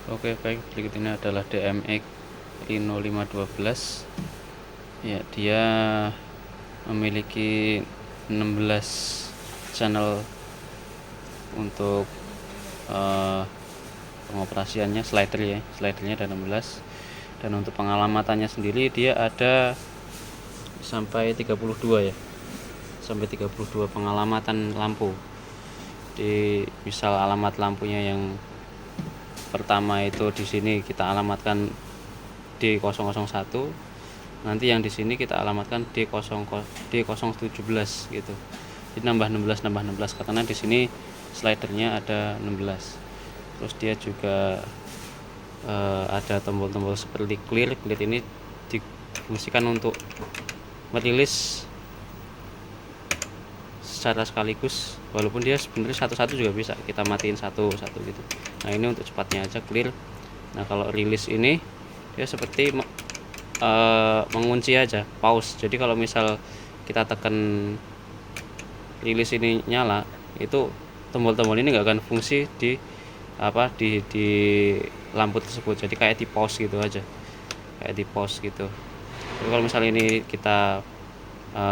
Oke, baik, berikut ini adalah DMX Rhino 512. Ya, dia memiliki 16 channel untuk pengoperasiannya. Slidernya ada 16, dan untuk pengalamatannya sendiri dia ada sampai 32 ya, sampai 32 pengalamatan lampu. Di misal alamat lampunya yang pertama itu di sini kita alamatkan D001, nanti yang di sini kita alamatkan D017 gitu. Jadi nambah 16 karena di sini slidernya ada 16. Terus dia juga ada tombol-tombol seperti clear ini difungsikan untuk merilis secara sekaligus, walaupun dia sebenarnya satu-satu juga bisa, kita matiin satu-satu gitu. Nah, ini untuk cepatnya aja clear. Nah, kalau rilis ini dia seperti mengunci aja, pause. Jadi kalau misal kita tekan rilis ini nyala, itu tombol-tombol ini nggak akan fungsi di lampu tersebut. Jadi kayak di pause gitu aja, kayak di pause gitu. Jadi kalau misalnya ini kita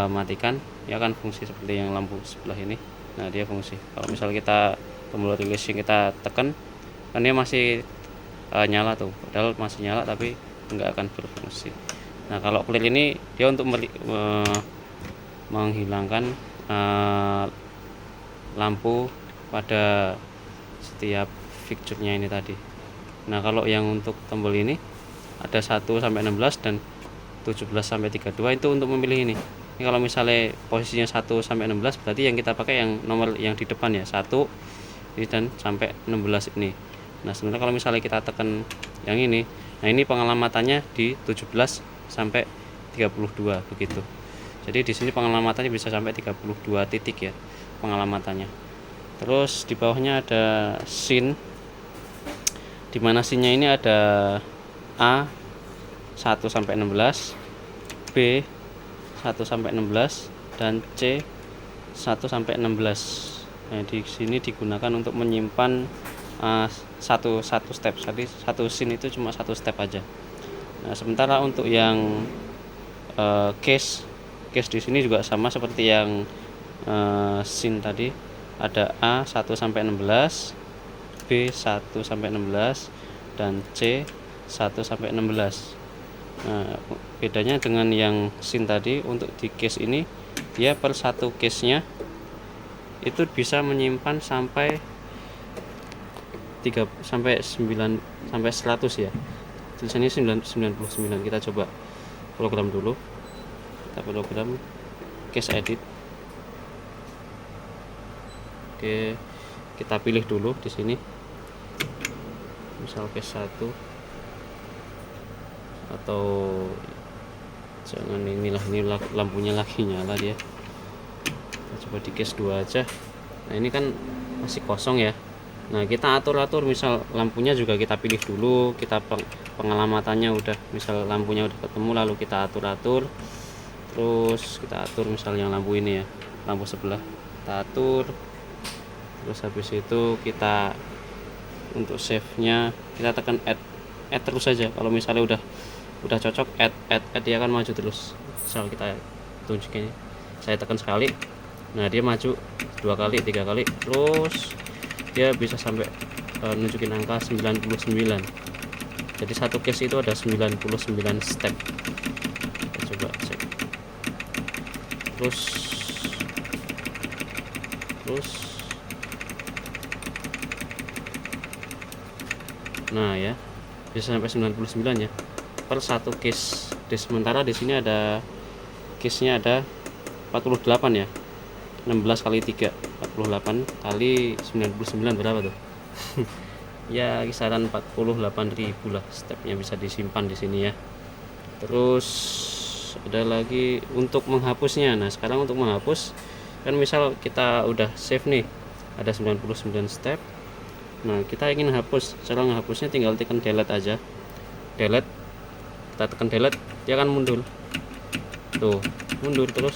matikan, ya akan fungsi seperti yang lampu sebelah ini. Nah, dia fungsi. Kalau misalnya kita tombol rilis yang kita tekan, kan dia masih nyala tuh, padahal masih nyala tapi nggak akan berfungsi. Nah, kalau clear ini dia untuk menghilangkan lampu pada setiap fixture-nya ini tadi. Nah, kalau yang untuk tombol ini ada 1 sampai 16 dan 17 sampai 32 itu untuk memilih ini. Ini kalau misalnya posisinya 1 sampai 16 berarti yang kita pakai yang nomor yang di depan ya, 1 ini dan sampai 16 ini. Nah, sebenarnya kalau misalnya kita tekan yang ini, nah ini pengalamatannya di 17 sampai 32 begitu. Jadi di sini pengalamatannya bisa sampai 32 titik ya pengalamatannya. Terus di bawahnya ada scene, di mana scene-nya ini ada A 1 sampai 16, B 1 sampai 16, dan C 1 sampai 16. Nah, di sini digunakan untuk menyimpan satu step. Jadi satu scene itu cuma satu step aja. Nah, sementara untuk yang case di sini juga sama seperti yang scene tadi, ada A 1 sampai 16, B 1 sampai 16, dan C 1 sampai 16. Nah, bedanya dengan yang scene tadi, untuk di case ini dia per satu case-nya itu bisa menyimpan sampai 3 sampai 9 sampai 100 ya. Tulisannya 99. Kita coba program dulu. Kita program case edit. Oke, kita pilih dulu di sini. Misal case 1, atau jangan inilah, ini lampunya lagi nyala dia. Kita coba di case 2 aja. Nah, ini kan masih kosong ya. Nah, kita atur misal lampunya juga kita pilih dulu, kita pengalamatannya udah, misal lampunya udah ketemu, lalu kita atur. Terus kita atur misal yang lampu ini ya, lampu sebelah kita atur. Terus habis itu kita untuk save-nya kita tekan add terus saja. Kalau misalnya udah cocok, add dia akan maju terus. Misal kita tunjukin, saya tekan sekali, nah dia maju 2 kali 3 kali, terus dia bisa sampai nunjukin angka 99. Jadi satu case itu ada 99 step. Kita coba cek. Terus nah ya, bisa sampai 99 ya per satu case. Sementara di sini ada case-nya ada 48 ya, 16 kali 3, 48 kali 99 berapa tuh? Ya kisaran 48.000 lah stepnya bisa disimpan di sini ya. Terus ada lagi untuk menghapusnya. Nah, sekarang untuk menghapus, kan misal kita udah save nih, ada 99 step. Nah, kita ingin hapus. Cara menghapusnya tinggal tekan delete aja. Delete, kita tekan delete, dia akan mundur. Tuh, mundur terus.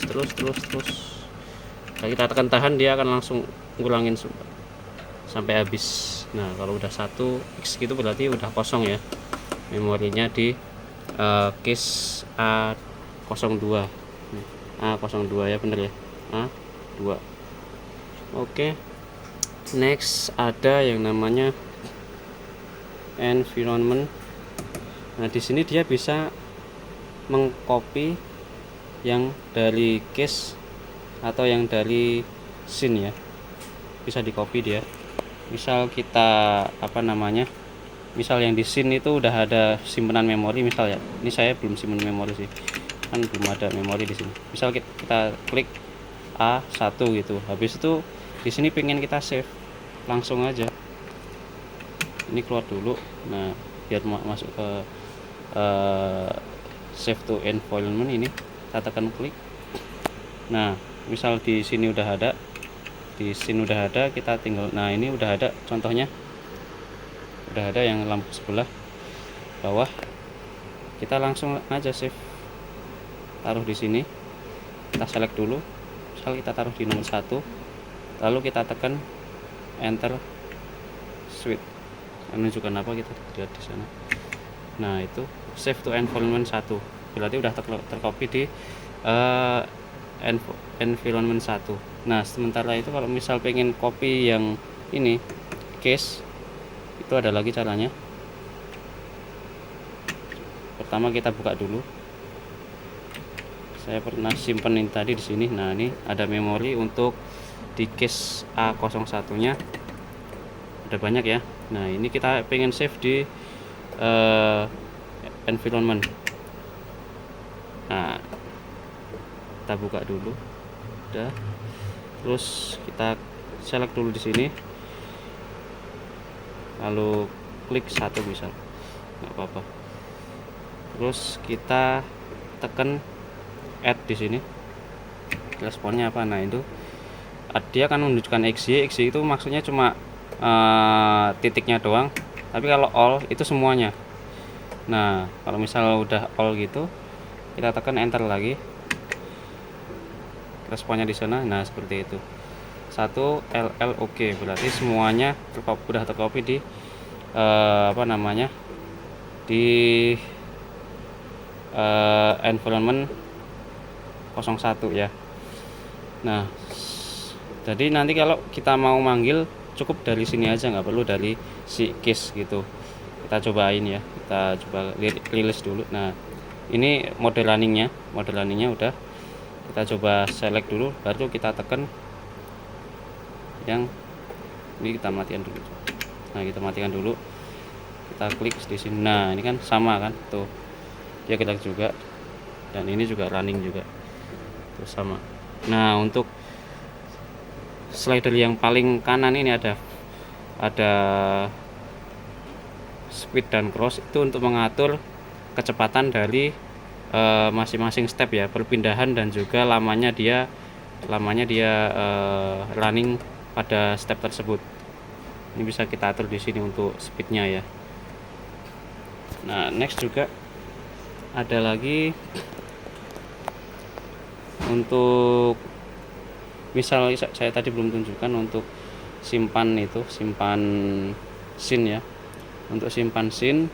Nah, kita tekan tahan, dia akan langsung ngulangin sampai habis. Nah kalau udah 1x gitu berarti udah kosong ya memorinya di case A02. A02 ya, bener ya, A2. Oke, next ada yang namanya environment. Nah di sini dia bisa mengcopy yang dari case atau yang dari scene ya, bisa di copy dia. Misal kita misal yang di scene itu udah ada simpenan memori misal ya, ini saya belum simpen memori sih, kan belum ada memori di sini. Misal kita klik A1 gitu, habis itu di sini pengen kita save, langsung aja ini keluar dulu. Nah biar masuk ke save to environment, ini kita tekan klik. Nah misal di sini udah ada, di sini udah ada, kita tinggal, nah ini udah ada contohnya, udah ada yang lampu sebelah bawah, kita langsung aja save, taruh di sini, kita select dulu, misal kita taruh di nomor 1, lalu kita tekan enter switch, menunjukkan apa kita lihat di sana. Nah itu save to environment 1, berarti udah tercopy di environment 1. Nah sementara itu kalau misal pengen copy yang ini case, itu ada lagi caranya. Pertama kita buka dulu, saya pernah simpen ini tadi di sini. Nah ini ada memori untuk di case A01 nya ada banyak ya. Nah ini kita pengen save di environment. Nah kita buka dulu, udah, terus kita select dulu di sini, lalu klik 1 misal, nggak apa-apa, terus kita tekan add di sini, responnya apa. Nah itu dia akan menunjukkan XY itu maksudnya cuma titiknya doang, tapi kalau all itu semuanya. Nah kalau misal udah all gitu, kita tekan enter lagi, responnya di sana. Nah seperti itu, 1 LL oke, berarti semuanya udah tercopy di di environment 01 ya. Nah jadi nanti kalau kita mau manggil cukup dari sini aja, nggak perlu dari si case gitu. Kita cobain ya, kita coba rilis dulu. Nah ini mode runningnya udah, kita coba select dulu, baru kita tekan yang ini, kita matikan dulu. Nah kita matikan dulu, kita klik di sini. Nah ini kan sama kan tuh, dia gerak juga, dan ini juga running juga tuh sama. Nah untuk slider yang paling kanan ini ada speed dan cross, itu untuk mengatur kecepatan dari masing-masing step ya, perpindahan dan juga lamanya dia running pada step tersebut. Ini bisa kita atur di sini untuk speednya ya. Nah next juga ada lagi untuk misal saya tadi belum tunjukkan untuk simpan scene ya. Untuk simpan scene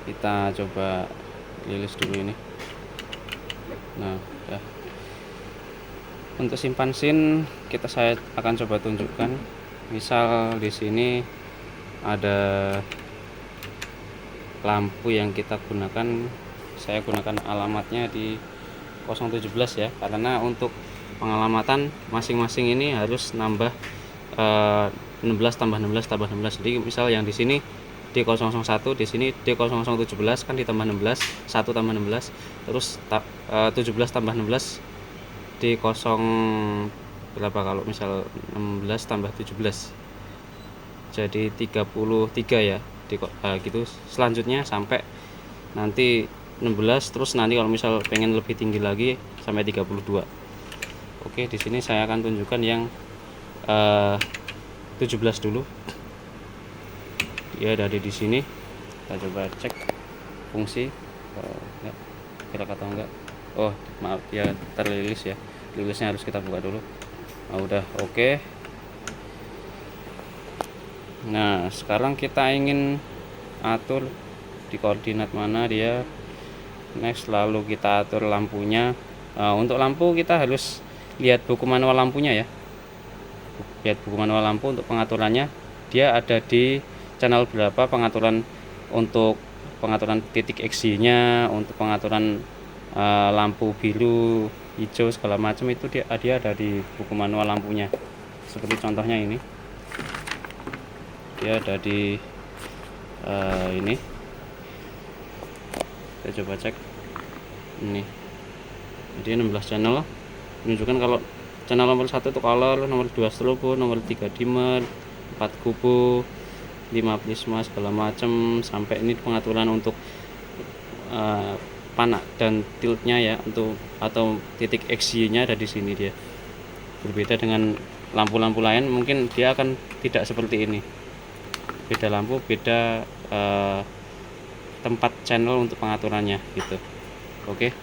kita coba rilis dulu ini. Nah ya, untuk simpan scene saya akan coba tunjukkan. Misal di sini ada lampu yang kita gunakan, saya gunakan alamatnya di 017 ya, karena untuk pengalamatan masing-masing ini harus nambah 16 tambah 16 tambah 16. Jadi misal yang di sini D001, di sini D0017 kan ditambah 16, 1 tambah 16, terus 17 tambah 16 D0 berapa, kalau misal 16 tambah 17 jadi 33 ya, gitu selanjutnya sampai nanti 16, terus nanti kalau misal pengen lebih tinggi lagi sampai 32. Oke, di sini saya akan tunjukkan yang 17 dulu. Ya dari di sini kita coba cek fungsi enggak, gerak atau enggak. Oh maaf ya, terlilis ya, rilisnya harus kita buka dulu. Nah, udah oke. Nah, sekarang kita ingin atur di koordinat mana dia. Next, lalu kita atur lampunya. Untuk lampu kita harus lihat buku manual lampunya ya. Lihat buku manual lampu untuk pengaturannya. Dia ada di channel berapa, pengaturan untuk pengaturan titik X-nya, untuk pengaturan lampu biru, hijau segala macam itu dia ada di buku manual lampunya. Seperti contohnya ini, dia ada di ini. Kita coba cek ini. Jadi 16 channel menunjukkan kalau channel nomor 1 itu color, nomor 2 strobo, nomor 3 dimmer, 4 kubu, 5 prisma segala macam, sampai ini pengaturan untuk panak dan tiltnya ya, untuk atau titik XY-nya ada di sini. Dia berbeda dengan lampu-lampu lain, mungkin dia akan tidak seperti ini. Beda lampu, beda tempat channel untuk pengaturannya gitu. Oke.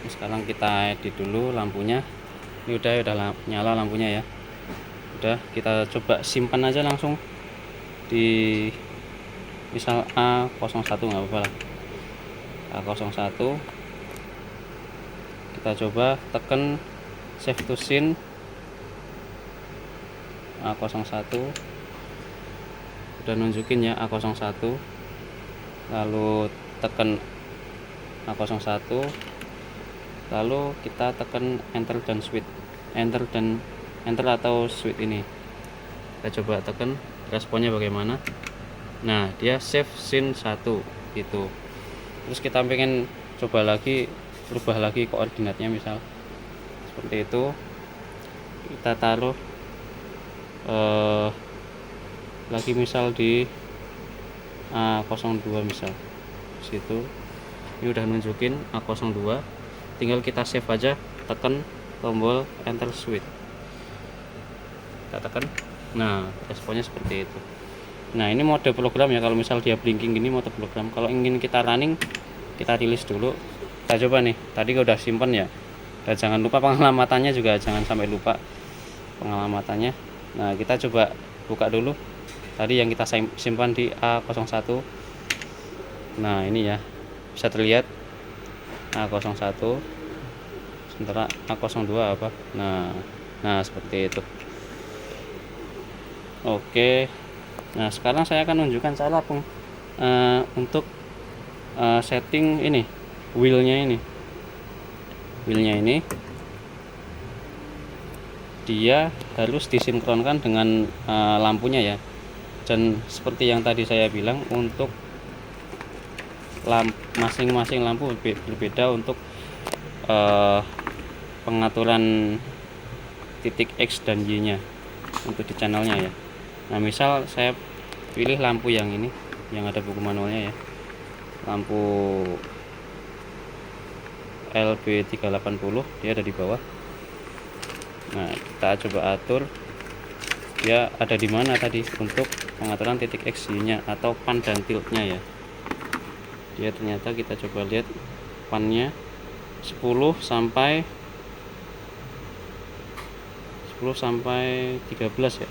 Sekarang kita edit dulu lampunya. Ini udah nyala lampunya ya. Udah, kita coba simpan aja langsung di misal A01, nggak apa-apa lah. A01 kita coba tekan save to scene. A01 udah nunjukin ya A01, lalu tekan A01, lalu kita tekan enter dan switch, enter atau switch ini. Kita coba tekan responnya bagaimana. Nah, dia save scene 1 gitu. Terus kita pengen coba lagi, berubah lagi koordinatnya, misal seperti itu. Kita taruh lagi misal di A02 misal situ. Ini udah nunjukin A02, tinggal kita save aja, tekan tombol enter switch, kita tekan. Nah, responnya seperti itu. Nah, ini mode program ya. Kalau misal dia blinking gini mode program. Kalau ingin kita running, kita rilis dulu. Kita coba nih, tadi udah simpen ya. Dan jangan lupa pengelamatannya juga, jangan sampai lupa pengelamatannya. Nah, kita coba buka dulu tadi yang kita simpan di A01. Nah, ini ya, bisa terlihat A01, sementara A02 apa. Nah seperti itu. Oke. Nah, sekarang saya akan menunjukkan cara untuk setting ini wheelnya ini dia harus disinkronkan dengan lampunya ya. Dan seperti yang tadi saya bilang, untuk masing-masing lampu berbeda untuk pengaturan titik X dan Y nya untuk di channelnya ya. Nah, misal saya pilih lampu yang ini, yang ada buku manualnya ya, lampu LB380, dia ada di bawah. Nah, kita coba atur dia ada di mana tadi untuk pengaturan titik X Y nya atau pan dan tiltnya ya. Dia ternyata kita coba lihat pannya 10 sampai 13 ya.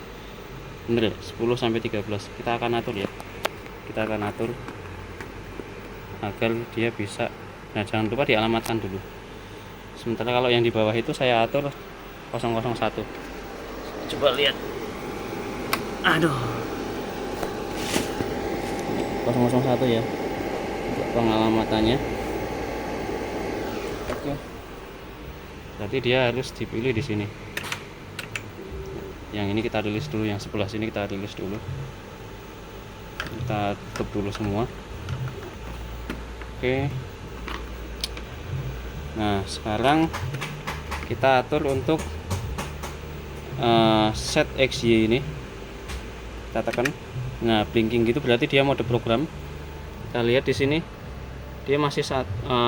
Bener, 10 sampai 13. Kita akan atur ya. Kita akan atur agar dia bisa. Nah, jangan lupa dialamatkan dulu. Sementara kalau yang di bawah itu saya atur 001. Coba lihat. Aduh. 001 ya. Untuk pengalamatannya. Oke. Berarti dia harus dipilih di sini. Yang ini kita rilis dulu, yang sebelah sini kita rilis dulu. Kita tutup dulu semua. Oke. Nah, sekarang kita atur untuk set XY ini. Kita tekan. Nah, blinking gitu berarti dia mode program. Kita lihat di sini dia masih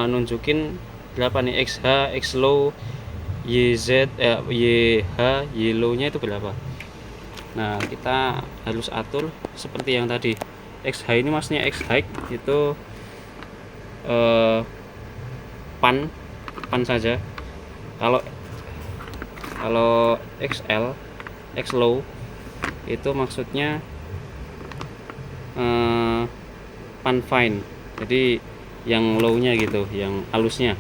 nunjukin berapa nih, XH, X-low, YZ, YH, yellow nya itu berapa. Nah, kita harus atur seperti yang tadi. XH ini maksudnya X high itu pan saja. Kalau XL, X low itu maksudnya pan fine, jadi yang low nya gitu, yang halusnya.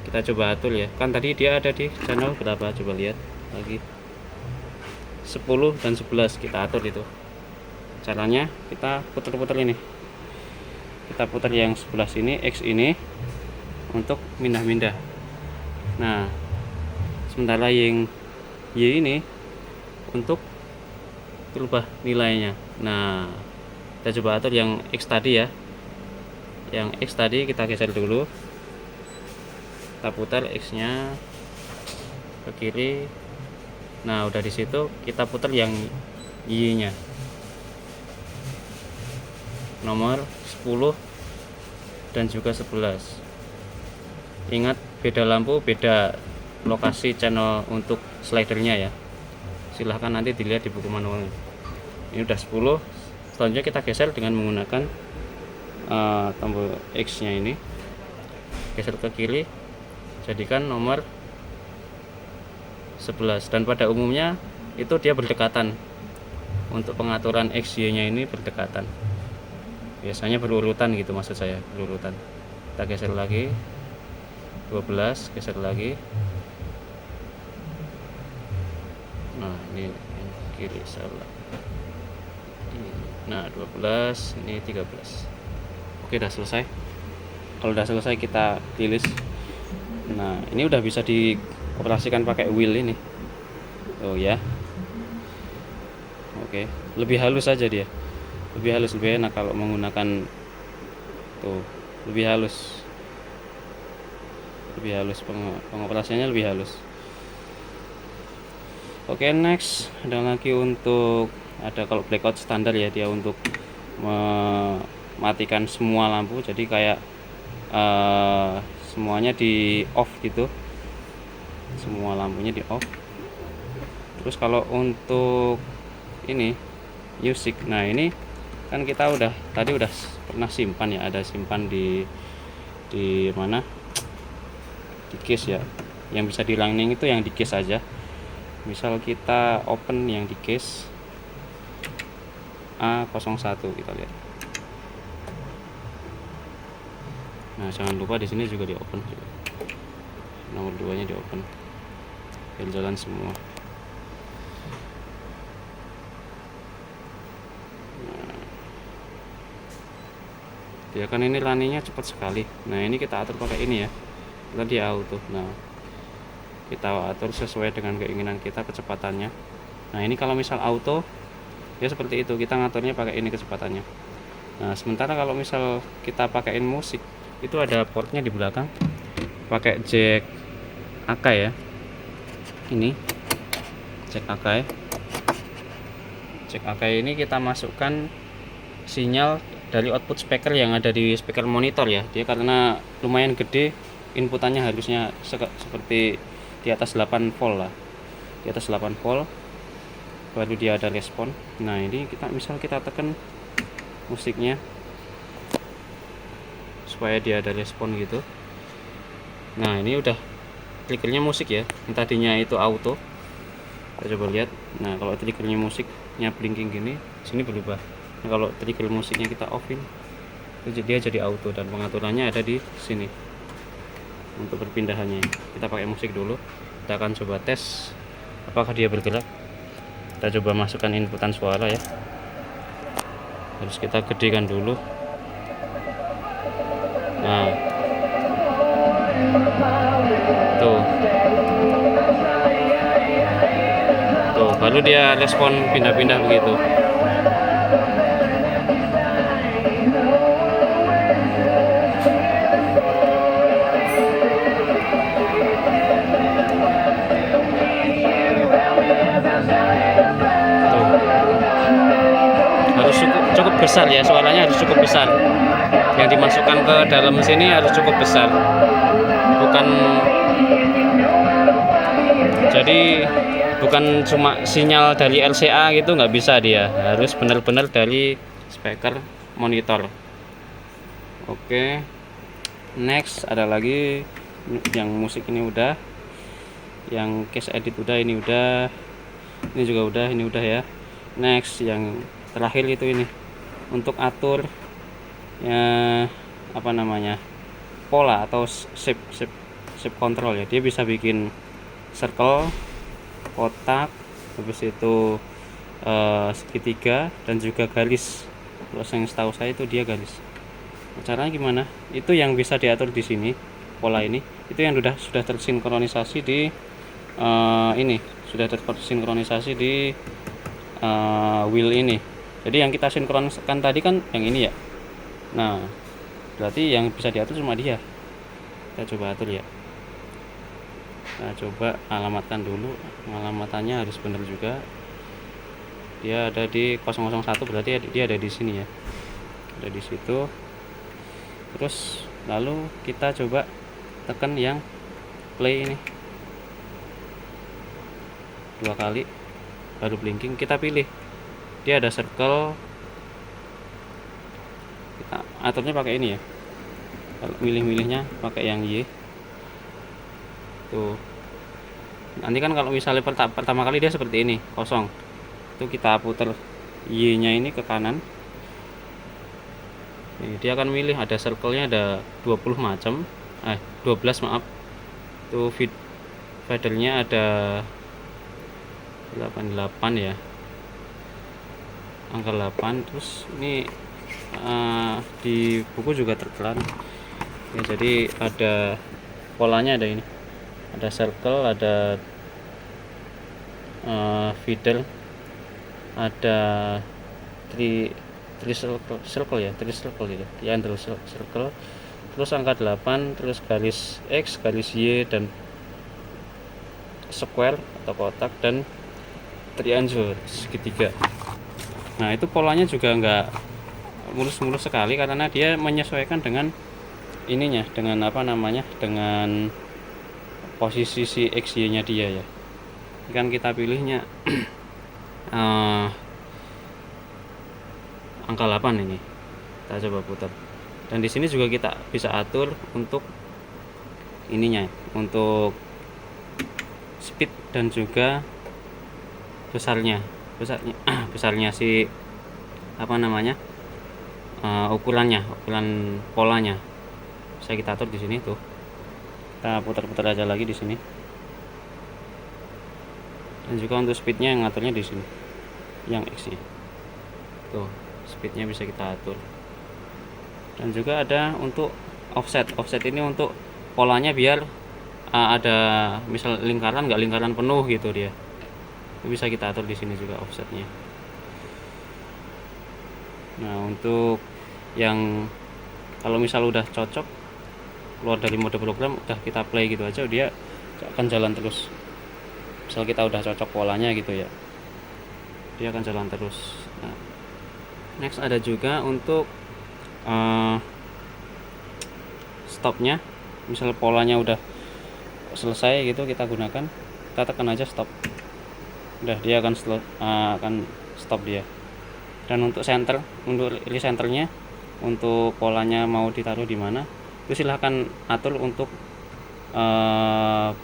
Kita coba atur ya, kan tadi dia ada di channel berapa, coba lihat lagi, 10 dan 11. Kita atur itu. Caranya kita putar-putar ini, kita putar yang sebelah sini, X ini untuk mindah-mindah. Nah sementara yang Y ini untuk berubah nilainya. Nah kita coba atur yang X tadi ya, yang X tadi kita geser dulu, kita putar X nya ke kiri. Nah udah di situ kita putar yang Y nya, nomor 10 dan juga 11. Ingat, beda lampu beda lokasi channel untuk slidernya ya, silahkan nanti dilihat di buku manualnya. Ini udah 10. Selanjutnya kita geser dengan menggunakan tombol X nya ini, geser ke kiri, jadikan nomor 11. Dan pada umumnya itu dia berdekatan, untuk pengaturan X Y nya ini berdekatan, biasanya berurutan gitu, maksud saya berurutan. Kita geser lagi 12, geser lagi. Nah ini kiri salah. Nah 12, ini 13. Oke, udah selesai. Kalau udah selesai kita rilis. Nah ini udah bisa dioperasikan pakai wheel ini. Oh ya. Oke, lebih halus aja dia, lebih halus, lebih enak kalau menggunakan tuh, lebih halus, pengoperasiannya lebih halus. Oke, next ada lagi untuk, ada kalau blackout standar ya, dia untuk mematikan semua lampu, jadi kayak semuanya di off gitu, semua lampunya di off. Terus kalau untuk ini music, nah ini kan kita tadi udah pernah simpan ya, ada simpan di mana, di case ya, yang bisa di running itu yang di case aja. Misal kita open yang di case A01, kita lihat. Nah jangan lupa di sini juga di open, nomor 2 nya di open, biar jalan semua. Ya kan ini runningnya cepat sekali. Nah ini kita atur pakai ini ya, kita di auto. Nah kita atur sesuai dengan keinginan kita kecepatannya. Nah ini kalau misal auto ya seperti itu, kita ngaturnya pakai ini kecepatannya. Nah sementara kalau misal kita pakaiin musik, itu ada portnya di belakang, pakai jack Akai ya, ini jack Akai. Jack Akai ini kita masukkan sinyal dari output speaker yang ada di speaker monitor ya. Dia karena lumayan gede, inputannya harusnya seperti di atas 8 volt lah, di atas 8 volt baru dia ada respon. Nah ini misal kita tekan musiknya supaya dia ada respon gitu. Nah ini udah triggernya musik ya, yang tadinya itu auto, kita coba lihat. Nah kalau triggernya musiknya blinking gini, sini berubah. Nah, kalau trigger musiknya kita offin, itu dia jadi auto, dan pengaturannya ada di sini. Untuk perpindahannya kita pakai musik dulu, kita akan coba tes apakah dia bergerak. Kita coba masukkan inputan suara ya, harus kita gedekan dulu. Nah tuh baru dia respon pindah-pindah begitu. Harus cukup besar ya, suaranya harus cukup besar, yang dimasukkan ke dalam sini harus cukup besar, bukan cuma sinyal dari LCA gitu, nggak bisa, dia harus benar-benar dari speaker monitor. Oke, next ada lagi yang musik, ini udah, yang case edit udah, ini udah, ini juga udah, ini udah ya. Next, yang terakhir itu ini untuk atur ya, apa namanya, pola atau shape control ya. Dia bisa bikin circle, kotak, habis itu segitiga, dan juga garis. Kalau yang setahu saya itu dia garis. Nah, caranya gimana? Itu yang bisa diatur di sini, pola ini. Itu yang sudah tersinkronisasi di ini, sudah tersinkronisasi di wheel ini. Jadi yang kita sinkronkan tadi kan yang ini ya. Nah, berarti yang bisa diatur cuma dia. Kita coba atur ya. Nah, coba alamatkan dulu. Alamatannya harus benar juga. Dia ada di 001, berarti dia ada di sini ya. Ada di situ. Terus lalu kita coba tekan yang play ini 2 kali, baru blinking. Kita pilih, dia ada circle, kita aturnya pakai ini ya. Kalau milih-milihnya pakai yang Y tuh. Nanti kan kalau misalnya pertama kali dia seperti ini, kosong, itu kita putar Y nya ini ke kanan. Dia akan milih, ada circle-nya ada 20 macam, 12 maaf. Tuh fadernya ada 88 ya, angka 8. Terus ini di buku juga tertera ya, jadi ada polanya, ada ini, ada circle, ada feeder, ada circle ya, gitu ya, under circle, terus angka 8, terus garis X, garis Y, dan square atau kotak, dan triangle segitiga. Nah, itu polanya juga enggak mulus-mulus sekali karena dia menyesuaikan dengan ininya, dengan apa namanya, dengan posisi si X Y nya dia ya. Kan kita pilihnya angka 8 ini. Kita coba putar. Dan di sini juga kita bisa atur untuk ininya, untuk speed dan juga besarnya si apa namanya, ukuran polanya bisa kita atur di sini tuh. Kita putar-putar aja lagi di sini. Dan juga untuk speednya yang ngaturnya di sini, yang X nya tuh, speednya bisa kita atur. Dan juga ada untuk offset ini untuk polanya, biar ada misal lingkaran, nggak lingkaran penuh gitu, dia itu bisa kita atur di sini juga offsetnya. Nah, untuk yang kalau misal udah cocok keluar dari mode program, udah kita play gitu aja, dia akan jalan terus. Misal kita udah cocok polanya gitu ya, dia akan jalan terus. Nah, next ada juga untuk stopnya. Misal polanya udah selesai gitu, kita gunakan, kita tekan aja stop, udah dia akan stop dia. Dan untuk recenternya, untuk polanya mau ditaruh di mana, itu silahkan atur untuk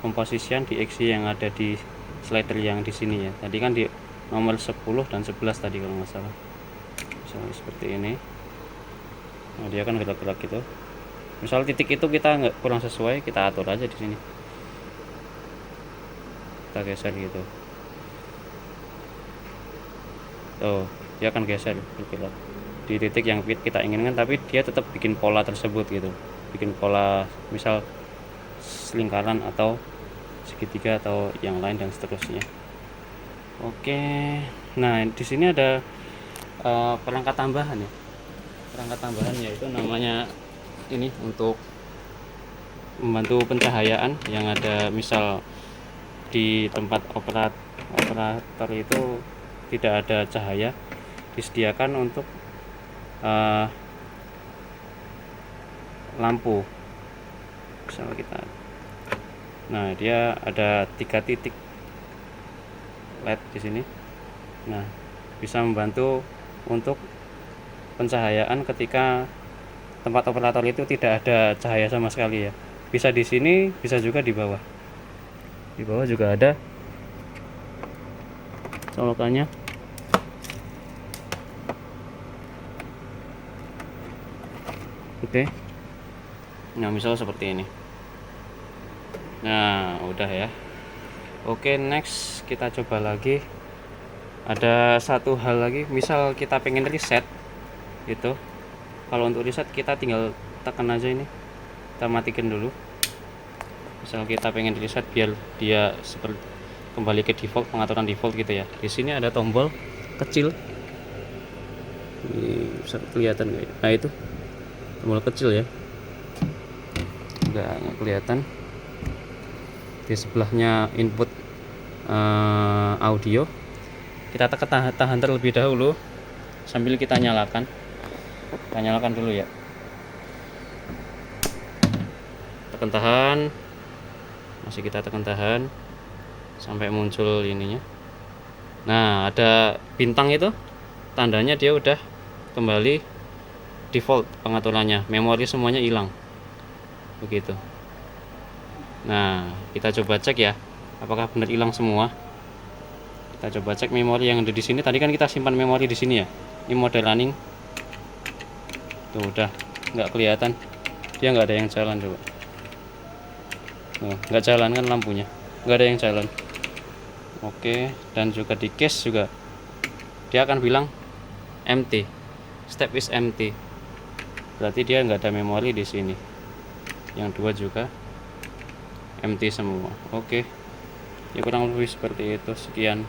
pemposisian di X yang ada di slider yang di sini ya. Tadi kan di nomor 10 dan 11 tadi kalau nggak salah. Misalnya seperti ini. Nah, dia kan gerak-gerak gitu. Misal titik itu kita nggak kurang sesuai, kita atur aja di sini. Kita geser gitu. Tuh, dia akan geser berkilat di titik yang kita inginkan, tapi dia tetap bikin pola tersebut gitu. Bikin pola misal lingkaran atau segitiga atau yang lain dan seterusnya. Oke. Nah, di sini ada perangkat tambahan ya. Perangkat tambahan yaitu namanya ini, untuk membantu pencahayaan yang ada misal di tempat operator itu tidak ada cahaya, disediakan untuk lampu. Misalnya kita, nah dia ada 3 titik LED di sini. Nah, bisa membantu untuk pencahayaan ketika tempat operator itu tidak ada cahaya sama sekali ya. Bisa di sini, bisa juga di bawah. Di bawah juga ada colokannya. Oke. Nah, misal seperti ini. Nah, udah ya. Oke, next kita coba lagi. Ada satu hal lagi, misal kita pengen reset gitu. Kalau untuk reset kita tinggal tekan aja ini. Kita matikan dulu. Misal kita pengen reset biar dia seperti kembali ke default, pengaturan default gitu ya. Di sini ada tombol kecil. Ini bisa kelihatan nggak? Nah, itu tombol kecil ya. Nggak kelihatan. Di sebelahnya input audio. Kita tahan terlebih dahulu sambil kita nyalakan. Kita nyalakan dulu ya. Tekan tahan. Masih kita tekan tahan sampai muncul ininya. Nah, ada bintang itu tandanya dia udah kembali default pengaturannya, memori semuanya hilang begitu. Nah, kita coba cek ya apakah benar hilang semua. Kita coba cek memori yang ada di sini. Tadi kan kita simpan memori di sini ya. Ini mode running tuh, udah nggak kelihatan, dia nggak ada yang jalan coba. Nggak jalan kan lampunya, nggak ada yang jalan. Oke, dan juga di cache juga dia akan bilang empty, step is empty, berarti dia nggak ada memori di sini. Yang dua juga empty semua. Oke, ya kurang lebih seperti itu. Sekian.